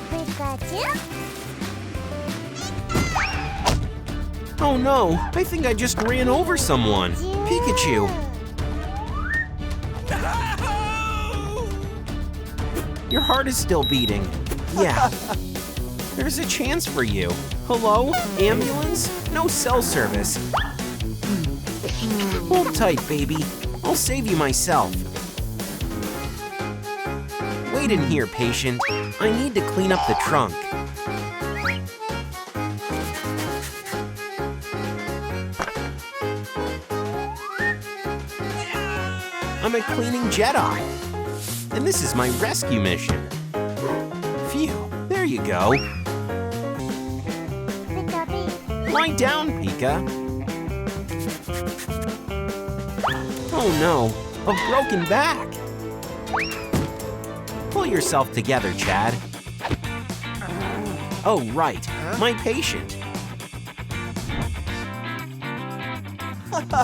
Pikachu? Oh no, I think I just ran over someone. Pikachu. Your heart is still beating. Yeah. There's a chance for you. Hello? Ambulance? No cell service. Hold tight, baby. I'll save you myself. Wait in here, patient. I need to clean up the trunk. I'm a cleaning Jedi. And this is my rescue mission. Phew, there you go. Lie down, Pika. Oh no, a broken back. Pull yourself together, Chad. Oh, right, my patient.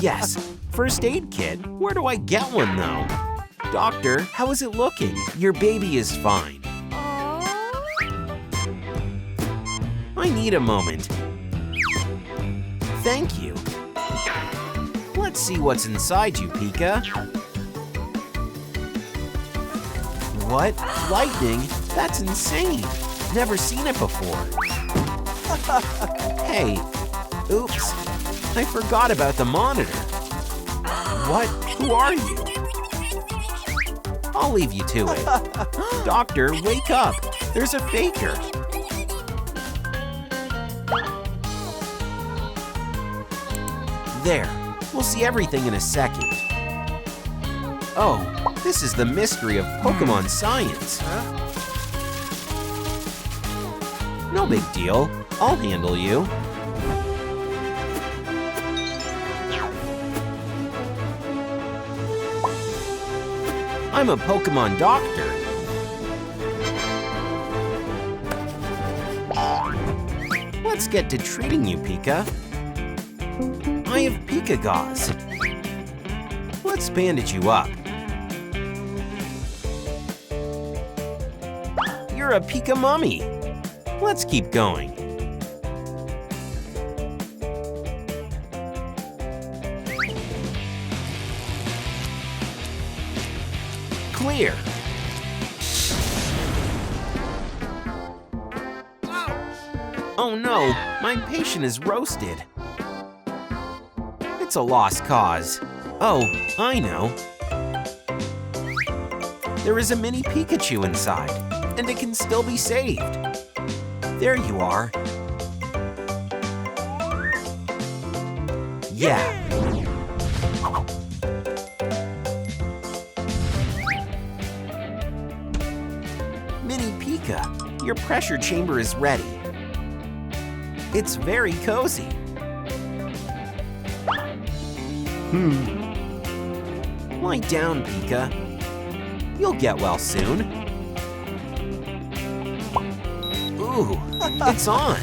Yes, first aid kit. Where do I get one, though? Doctor, how is it looking? Your baby is fine. I need a moment. Thank you. Let's see what's inside you, Pika. What? Lightning? That's insane. Never seen it before. Hey, oops. I forgot about the monitor. What? Who are you? I'll leave you to it. Doctor, wake up. There's a faker. There. We'll see everything in a second. Oh, this is the mystery of Pokémon science. No big deal. I'll handle you. I'm a Pokémon doctor. Let's get to treating you, Pika. I have Pika gauze. Let's bandage you up. You're a Pika mummy. Let's keep going. Clear. Oh no, my patient is roasted. It's a lost cause. Oh, I know. There is a mini Pikachu inside, and it can still be saved. There you are. Yeah. Mini Pika, your pressure chamber is ready. It's very cozy. Lie down, Pika. You'll get well soon. Ooh, it's on.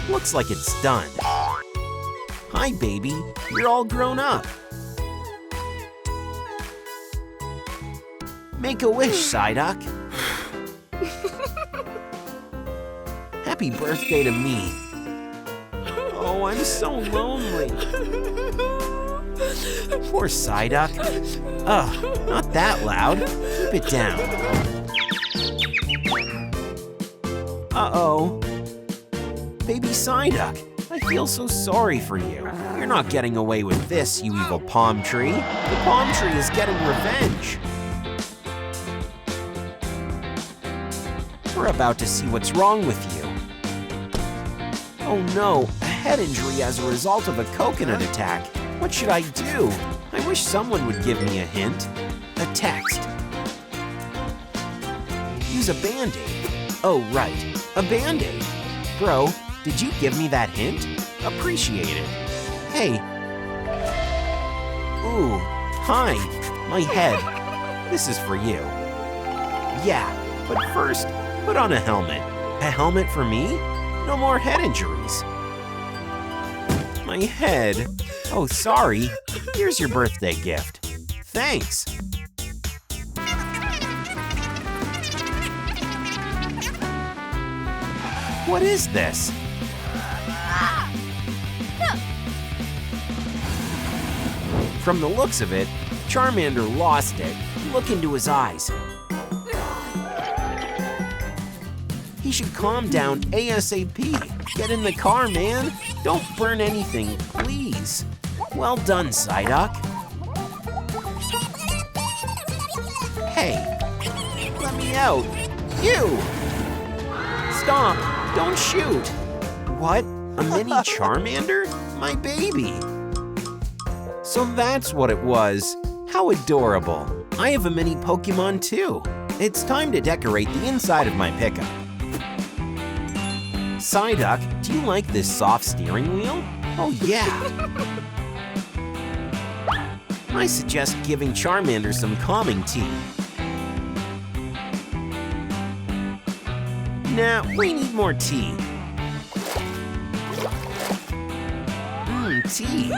Looks like it's done. Hi, baby. You're all grown up. Make a wish, Psyduck. Happy birthday to me. Oh, I'm so lonely. Poor Psyduck. Ugh, not that loud. Keep it down. Uh-oh. Baby Psyduck, I feel so sorry for you. You're not getting away with this, you evil palm tree. The palm tree is getting revenge. We're about to see what's wrong with you. Oh no, a head injury as a result of a coconut attack. What should I do? I wish someone would give me a hint. A text. Use a Band-Aid. Oh right, a Band-Aid. Bro, did you give me that hint? Appreciate it. Hey. Ooh, hi, my head. This is for you. Yeah, but first, put on a helmet. A helmet for me? No more head injuries. My head. Oh, sorry. Here's your birthday gift. Thanks. What is this? From the looks of it, Charmander lost it. Look into his eyes. He should calm down ASAP. Get in the car, man. Don't burn anything, please. Well done, Psyduck. Hey, let me out. You! Stop, don't shoot. What, a mini Charmander? My baby. So that's what it was. How adorable. I have a mini Pokémon too. It's time to decorate the inside of my pickup. Psyduck, do you like this soft steering wheel? Oh yeah. I suggest giving Charmander some calming tea. Nah, we need more tea. Tea.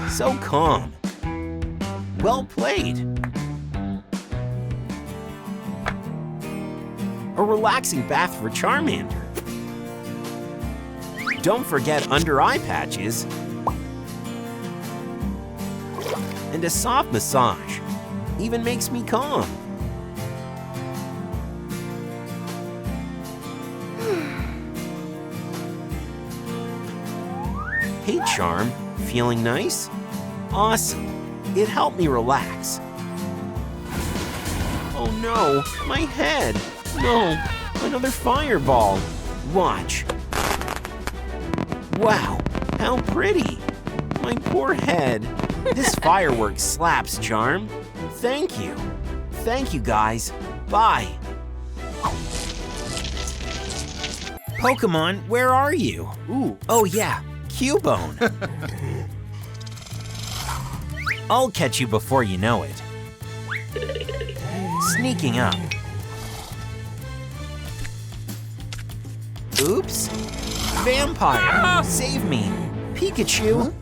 So calm. Well played. A relaxing bath for Charmander. Don't forget under eye patches. And a soft massage. Even makes me calm. Hey Charm, feeling nice? Awesome. It helped me relax. Oh no, my head. No, another fireball. Watch. Wow, how pretty. My poor head. This firework slaps, Charm. Thank you. Thank you, guys. Bye. Pokémon, where are you? Ooh, oh yeah, Cubone. I'll catch you before you know it. Sneaking up. Oops. Vampire, save me. Pikachu.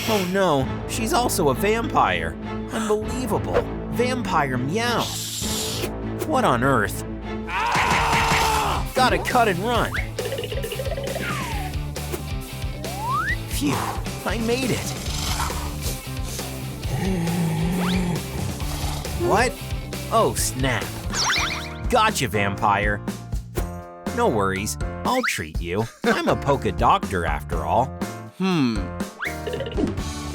Oh no, she's also a vampire. Unbelievable. Vampire meow. What on earth? Gotta cut and run. Phew, I made it. What? Oh, snap. Gotcha, vampire. No worries, I'll treat you. I'm a Poké doctor after all.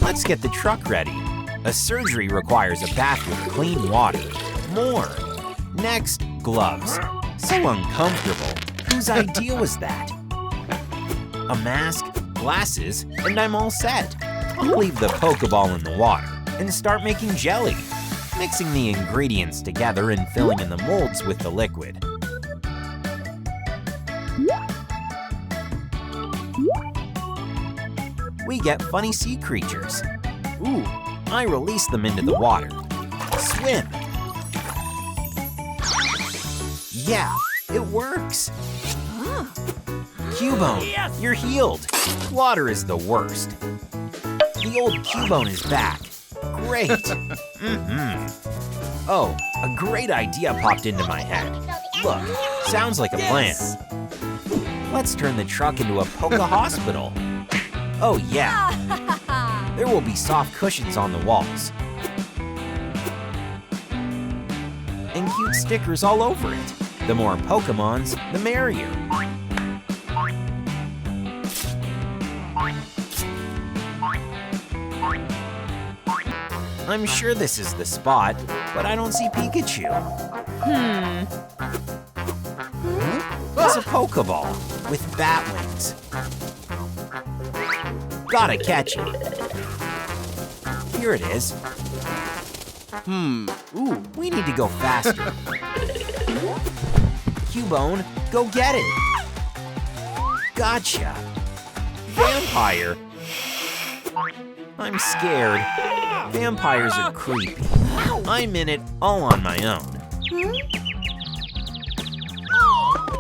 Let's get the truck ready. A surgery requires a bath with clean water. More. Next, gloves. So uncomfortable. Whose idea was that? A mask, glasses, and I'm all set. I'll leave the Pokéball in the water and start making jelly. Mixing the ingredients together and filling in the molds with the liquid. We get funny sea creatures. Ooh, I release them into the water. Swim. Yeah, it works. Cubone, you're healed. Water is the worst. The old Cubone is back. Great. Oh, a great idea popped into my head. Look, sounds like a plan. Let's turn the truck into a Poké Hospital. Oh yeah. There will be soft cushions on the walls. And cute stickers all over it. The more Pokémons, the merrier. I'm sure this is the spot, but I don't see Pikachu. It's a Pokéball with bat wings. Gotta catch it. Here it is. Ooh, we need to go faster. Cubone, go get it. Gotcha. Vampire. I'm scared. Vampires are creepy. I'm in it all on my own.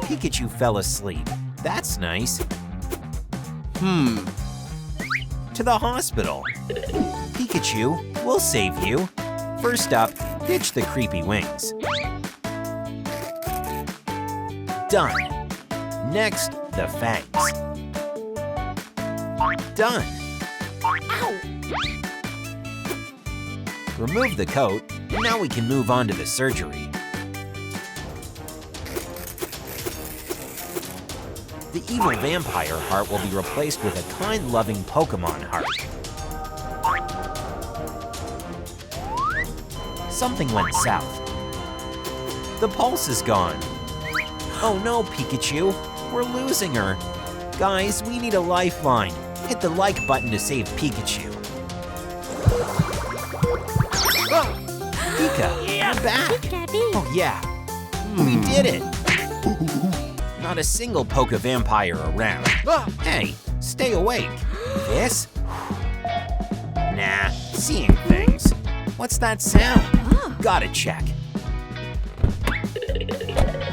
Pikachu fell asleep. That's nice. to the hospital. Pikachu, we'll save you. First up, ditch the creepy wings. Done. Next, the fangs. Done. Ow! Remove the coat, and now we can move on to the surgery. The evil vampire heart will be replaced with a kind, loving Pokémon heart. Something went south. The pulse is gone. Oh no, Pikachu, we're losing her. Guys, we need a lifeline. Hit the like button to save Pikachu. Pika, you're back. Pika-bee. Oh yeah, we did it. Not a single Poke Vampire around. Hey, stay awake. This? Nah, seeing things. What's that sound? Gotta check.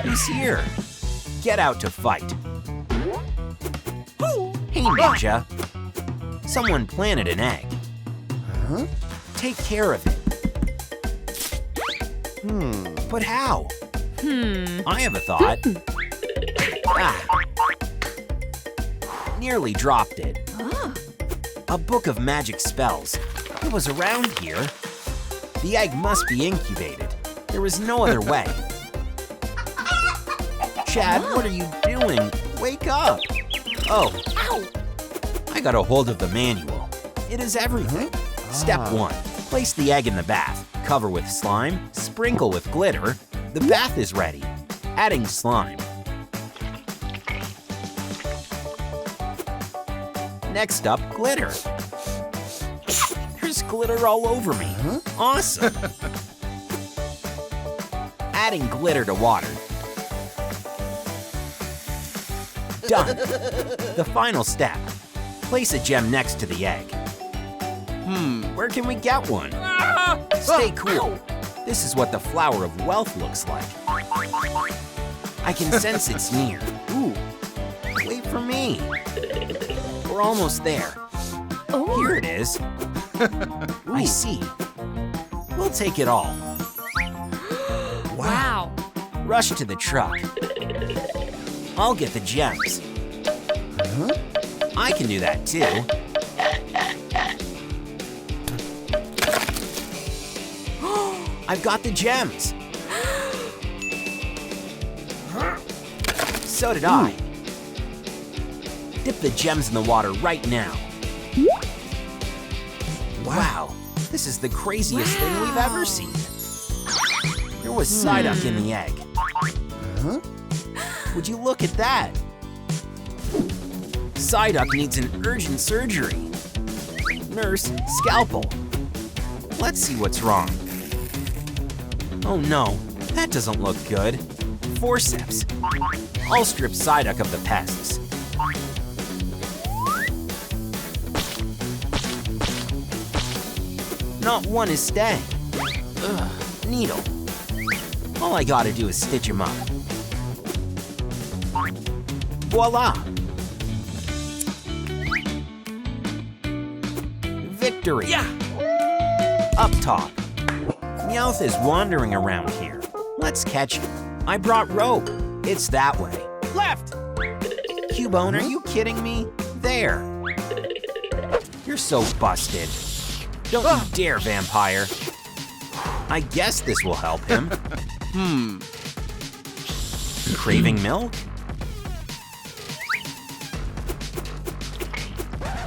Who's here? Get out to fight. Hey, Ninja. Someone planted an egg. Take care of it. But how? I have a thought. Nearly dropped it. A book of magic spells. It was around here. The egg must be incubated. There is no other way. Chad, what are you doing? Wake up! Oh, ow! I got a hold of the manual. It is everything. Step 1. Place the egg in the bath. Cover with slime, sprinkle with glitter. The bath is ready. Adding slime. Next up, glitter. There's glitter all over me. Awesome. Adding glitter to water. Done. The final step. Place a gem next to the egg. Where can we get one? Stay cool. This is what the flower of wealth looks like. I can sense it's near. Ooh. Wait for me. We're almost there. Here it is. I see. We'll take it all. Wow. Rush to the truck. I'll get the gems. I can do that too. I've got the gems. So did I. Dip the gems in the water right now. Wow, this is the craziest thing we've ever seen. There was Psyduck in the egg. Would you look at that? Psyduck needs an urgent surgery. Nurse, scalpel. Let's see what's wrong. Oh no, that doesn't look good. Forceps. I'll strip Psyduck of the pests. Not one is staying. Ugh, needle. All I gotta do is stitch him up. Voila! Victory! Yeah! Up top. Meowth is wandering around here. Let's catch him. I brought rope. It's that way. Left! Cubone, are you kidding me? There. You're so busted. Don't you dare, vampire. I guess this will help him. Craving milk?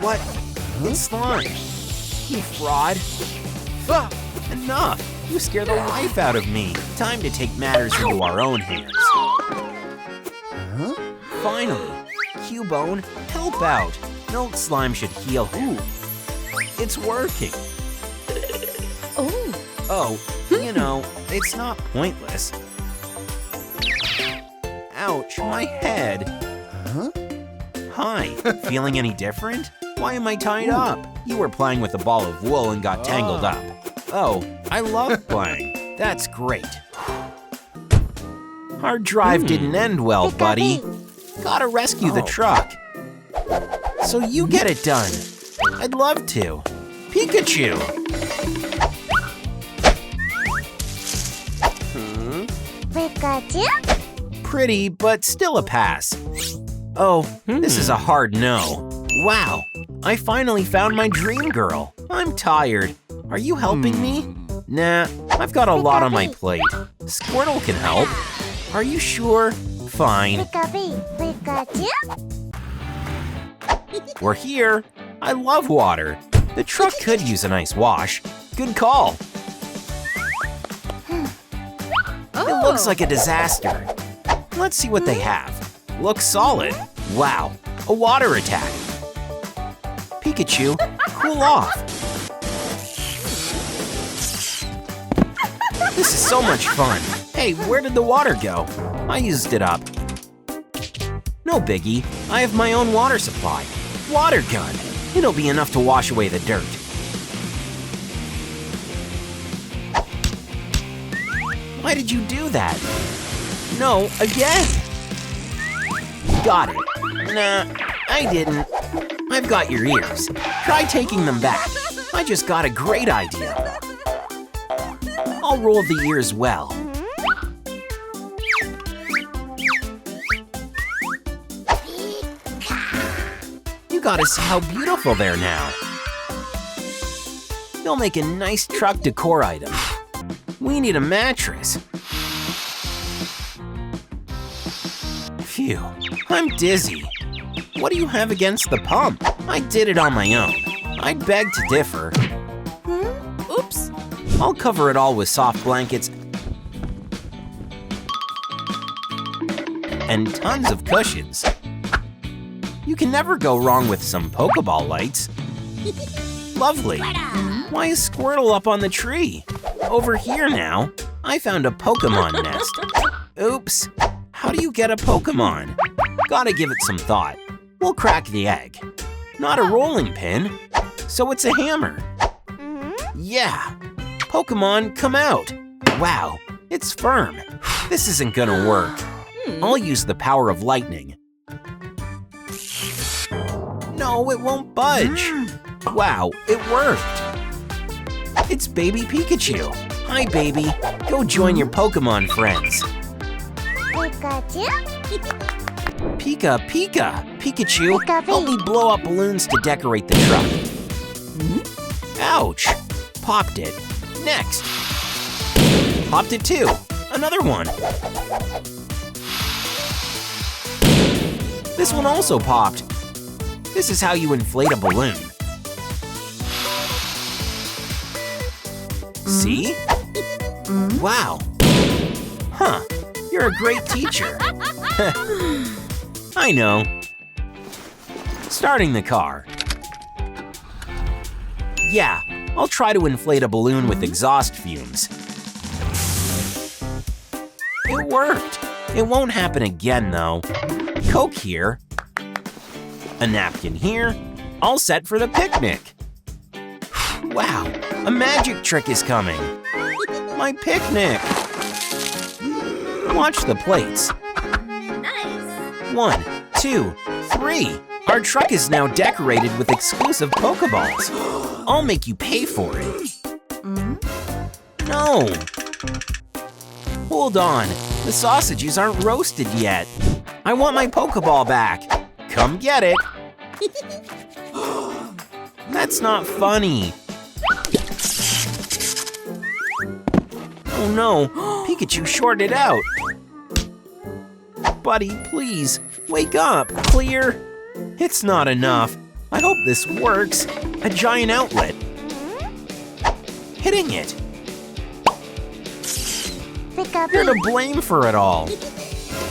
What? It's slime. You fraud. Enough. You scare the life out of me. Time to take matters into our own hands. Finally. Cubone, help out. Milk slime should heal him. It's working. Oh, you know, it's not pointless. Ouch, my head. Hi, feeling any different? Why am I tied up? You were playing with a ball of wool and got tangled up. Oh, I love playing. That's great. Our drive didn't end well, buddy. Gotta rescue the truck. So you get it done. I'd love to. Pikachu! Pikachu? Pretty, but still a pass. Oh, this is a hard no. Wow, I finally found my dream girl. I'm tired. Are you helping me? Nah, I've got a lot on my plate. Squirtle can help. Are you sure? Fine. Pikachu? We're here. I love water. The truck could use a nice wash. Good call. It looks like a disaster. Let's see what they have. Looks solid. Wow, a water attack. Pikachu, cool off. This is so much fun. Hey, where did the water go? I used it up. No biggie, I have my own water supply. Water gun. It'll be enough to wash away the dirt. Why did you do that? No, again. Got it. Nah, I didn't. I've got your ears. Try taking them back. I just got a great idea. I'll roll the ears well. You gotta see how beautiful they're now. They'll make a nice truck decor item. We need a mattress. Phew, I'm dizzy. What do you have against the pump? I did it on my own. I'd beg to differ. Oops. I'll cover it all with soft blankets and tons of cushions. You can never go wrong with some Pokeball lights. Lovely. Why is Squirtle up on the tree? Over here now. I found a Pokémon nest. Oops. How do you get a Pokémon? Gotta give it some thought. We'll crack the egg. Not a rolling pin, so it's a hammer. Yeah. Pokémon, come out. Wow, it's firm. This isn't gonna work. I'll use the power of lightning. No, it won't budge. Wow, it worked. It's baby Pikachu. Hi, baby. Go join your Pokémon friends. Pikachu? Pika, Pikachu, help me blow up balloons to decorate the truck. Ouch, popped it. Next. Popped it too. Another one. This one also popped. This is how you inflate a balloon. See? Wow. Huh, you're a great teacher. I know. Starting the car. Yeah, I'll try to inflate a balloon with exhaust fumes. It worked. It won't happen again, though. Coke here. A napkin here. All set for the picnic. Wow, a magic trick is coming. My picnic. Watch the plates. Nice. 1, 2, 3. Our truck is now decorated with exclusive Pokeballs. I'll make you pay for it. No. Hold on. The sausages aren't roasted yet. I want my Pokeball back. Come get it. That's not funny. Oh no, Pikachu shorted out. Buddy, please, wake up, clear. It's not enough. I hope this works. A giant outlet. Hitting it. You're to blame for it all.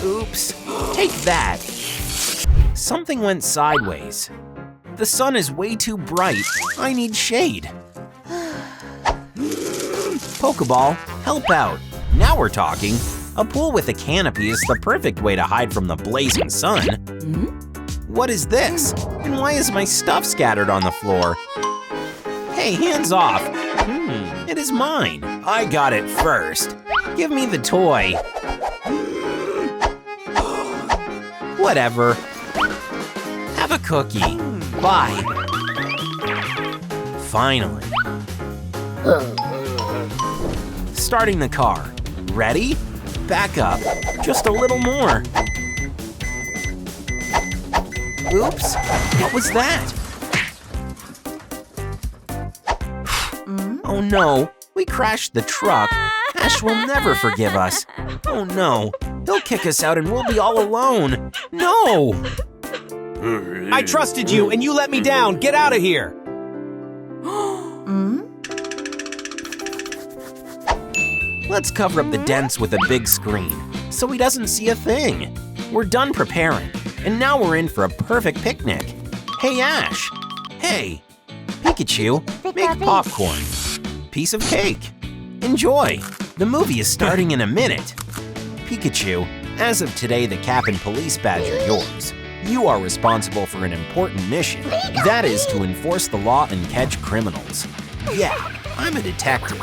Oops, take that. Something went sideways. The sun is way too bright. I need shade. Pokeball, help out. Now we're talking. A pool with a canopy is the perfect way to hide from the blazing sun. What is this? And why is my stuff scattered on the floor? Hey, hands off. It is mine. I got it first. Give me the toy. Whatever. Have a cookie. Bye. Finally. Starting the car. Ready? Back up. Just a little more. Oops. What was that? Oh no. We crashed the truck. Ash will never forgive us. Oh no. He'll kick us out and we'll be all alone. No! I trusted you and you let me down. Get out of here. Let's cover up the dents with a big screen so he doesn't see a thing. We're done preparing, and now we're in for a perfect picnic. Hey, Ash. Hey, Pikachu, make popcorn. Piece of cake. Enjoy. The movie is starting in a minute. Pikachu, as of today, the cap and police badge are yours. You are responsible for an important mission. That is to enforce the law and catch criminals. Yeah, I'm a detective.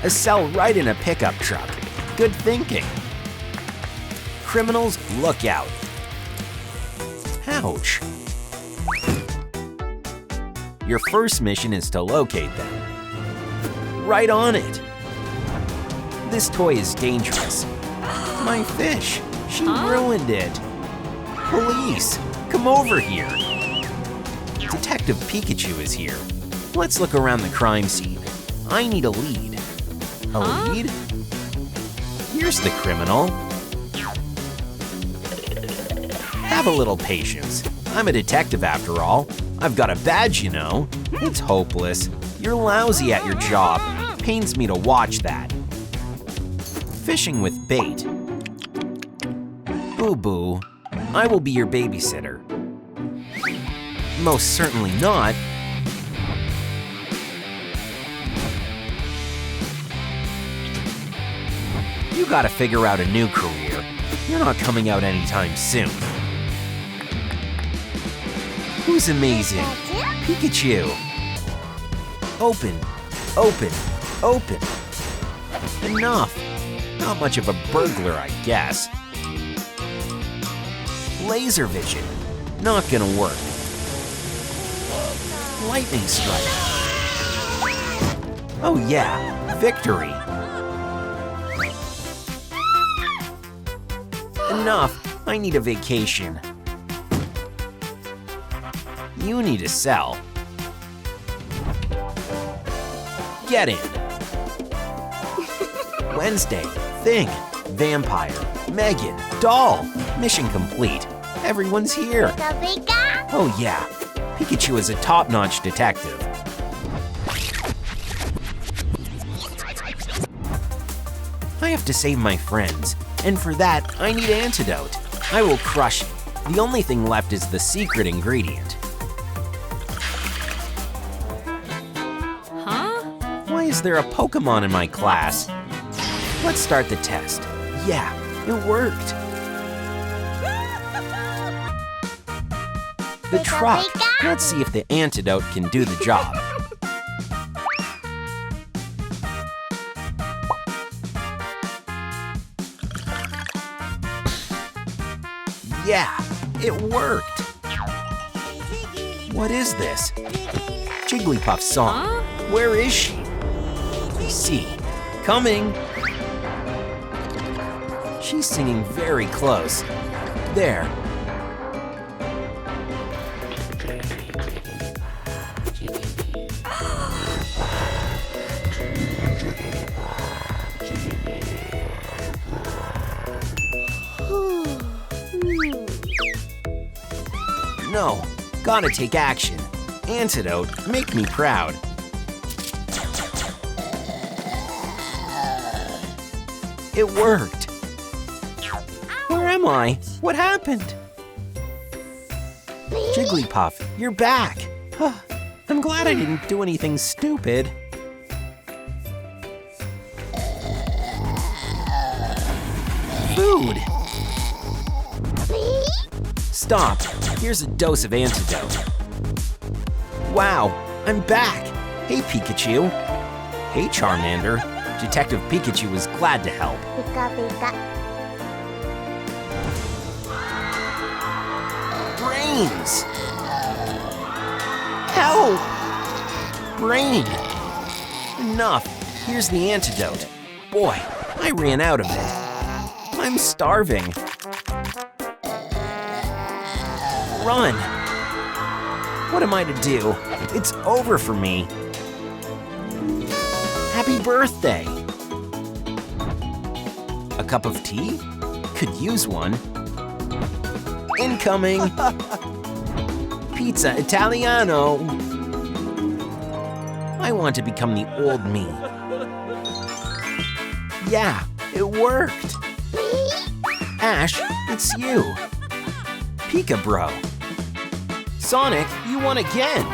A cell right in a pickup truck. Good thinking. Criminals, look out. Ouch. Your first mission is to locate them. Right on it. This toy is dangerous. My fish. She ruined it. Police, come over here. Detective Pikachu is here. Let's look around the crime scene. I need a lead. A lead? Here's the criminal. Have a little patience. I'm a detective after all. I've got a badge, you know. It's hopeless. You're lousy at your job. Pains me to watch that. Fishing with bait. Boo-boo. I will be your babysitter. Most certainly not. You gotta figure out a new career. You're not coming out anytime soon. Who's amazing? Pikachu. Open, open, open. Enough. Not much of a burglar, I guess. Laser vision. Not gonna work. Lightning strike. Oh yeah, victory. Enough. I need a vacation. You need a cell. Get in. Wednesday. Thing. Vampire. Megan. Doll. Mission complete. Everyone's here. Oh yeah. Pikachu is a top-notch detective. I have to save my friends. And for that, I need antidote. I will crush it. The only thing left is the secret ingredient. Why is there a Pokémon in my class? Let's start the test. Yeah, it worked. The truck. Let's see if the antidote can do the job. Yeah, it worked. What is this? Jigglypuff's song. Where is she? I see. Coming. She's singing very close. There. No, gotta take action. Antidote, make me proud. It worked. Where am I? What happened? Jigglypuff, you're back. I'm glad I didn't do anything stupid. Food. Stop. Here's a dose of antidote. Wow, I'm back. Hey, Pikachu. Hey, Charmander. Detective Pikachu is glad to help. Brains! Help! Brain! Enough. Here's the antidote. Boy, I ran out of it. I'm starving. Run! What am I to do? It's over for me. Happy birthday! A cup of tea? Could use one. Incoming! Pizza Italiano! I want to become the old me. Yeah, it worked! Ash, it's you! Pika Bro! Sonic, you won again!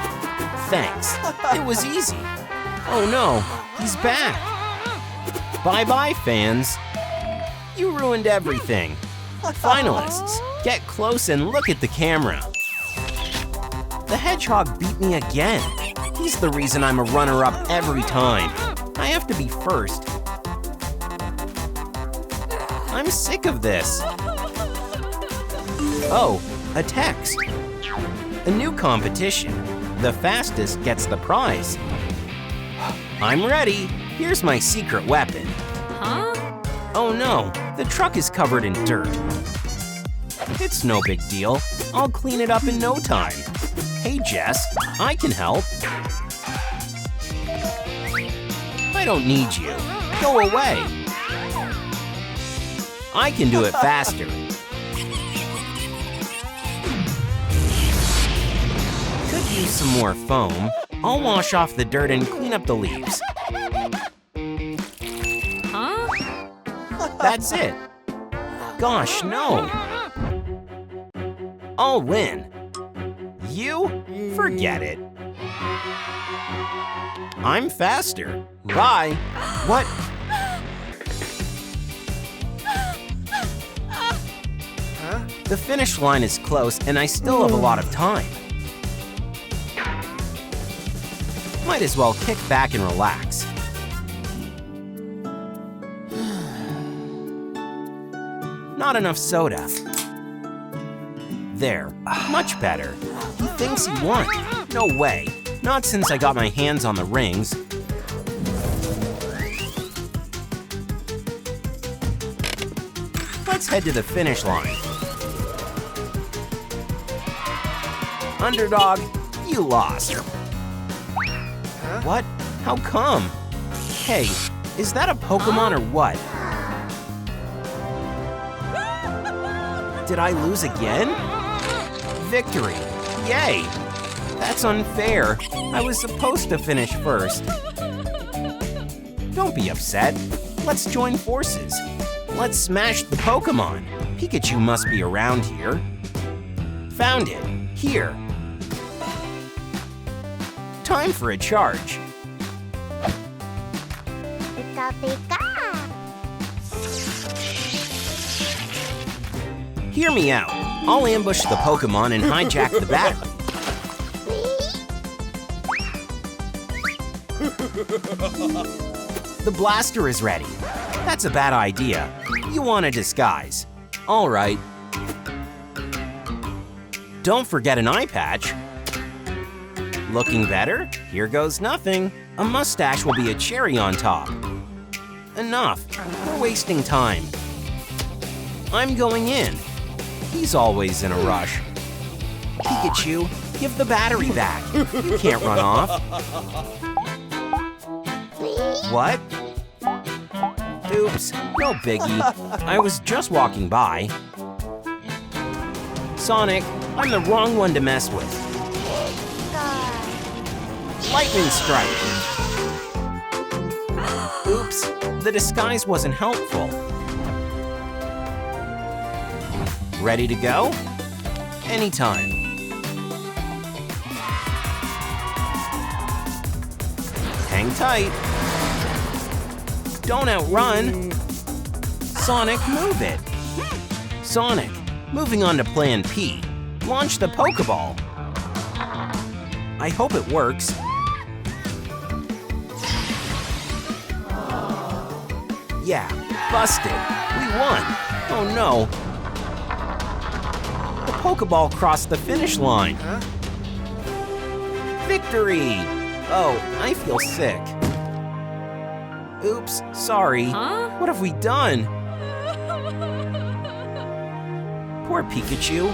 Thanks, it was easy. Oh no, he's back! Bye-bye, fans. You ruined everything. Finalists, get close and look at the camera. The hedgehog beat me again. He's the reason I'm a runner-up every time. I have to be first. I'm sick of this. Oh, a text. A new competition. The fastest gets the prize. I'm ready. Here's my secret weapon. Huh? Oh no, the truck is covered in dirt. It's no big deal. I'll clean it up in no time. Hey Jess, I can help. I don't need you. Go away. I can do it faster. Could use some more foam. I'll wash off the dirt and clean up the leaves. Huh? That's it. Gosh, no. I'll win. You? Forget it. I'm faster. Bye. What? The finish line is close and I still have a lot of time. Might as well kick back and relax. Not enough soda. There, much better. He thinks he won. No way. Not since I got my hands on the rings. Let's head to the finish line. Underdog, you lost. What? How come? Hey, is that a Pokémon or what? Did I lose again? Victory! Yay! That's unfair. I was supposed to finish first. Don't be upset. Let's join forces. Let's smash the Pokémon. Pikachu must be around here. Found it. Here. Time for a charge. Pika pika. Hear me out. I'll ambush the Pokémon and hijack the battery. The blaster is ready. That's a bad idea. You want a disguise. All right. Don't forget an eye patch. Looking better? Here goes nothing. A mustache will be a cherry on top. Enough. We're wasting time. I'm going in. He's always in a rush. Pikachu, give the battery back. You can't run off. What? Oops, no biggie. I was just walking by. Sonic, I'm the wrong one to mess with. Lightning strike. Oops, the disguise wasn't helpful. Ready to go? Anytime. Hang tight. Don't outrun. Sonic, move it. Sonic, moving on to Plan P. Launch the Pokeball. I hope it works. Yeah, busted. We won. Oh no. The Pokeball crossed the finish line. Victory! Oh, I feel sick. Oops, sorry. Huh? What have we done? Poor Pikachu.